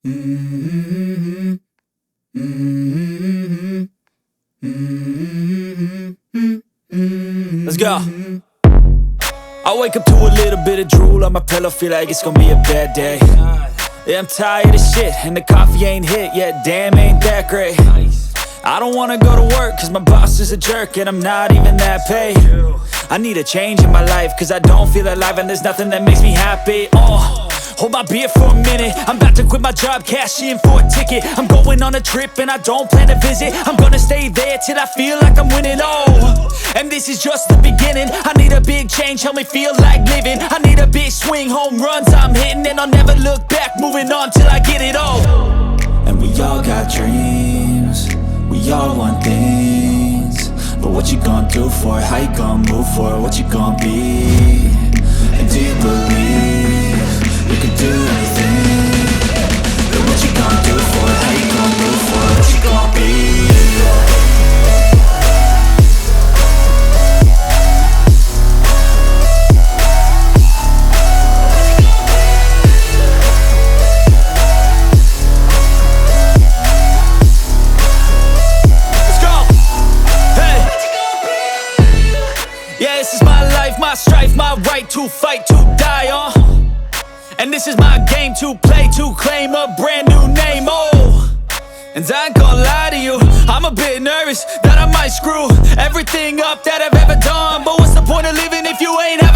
Mm-hmm. Mm-hmm. Mm-hmm. Let's go. I wake up to a little bit of drool on my pillow, feel like it's gonna be a bad day. Yeah, I'm tired of shit, and the coffee ain't hit yet, damn, ain't that great. I don't wanna go to work, cause my boss is a jerk, and I'm not even that paid. I need a change in my life, cause I don't feel alive, and there's nothing that makes me happy. Hold my beer for a minute, I'm about to quit my job, cash in for a ticket. I'm going on a trip and I don't plan to visit. I'm gonna stay there till I feel like I'm winning, and this is just the beginning. I need a big change, help me feel like living. I need a big swing, home runs I'm hitting, and I'll never look back, moving on till I get it all. And we all got dreams, we all want things, but what you gonna do for it? How you gonna move for it? What you gonna be? And do you believe you can do anything? But what you gonna do for it? How you gonna move for it? What you gonna be? Yeah, this is my life, my strife, my right to fight, to die on. And this is my game to play, to claim a brand new name, And I ain't gonna lie to you, I'm a bit nervous that I might screw everything up that I've ever done. But what's the point of living if you ain't having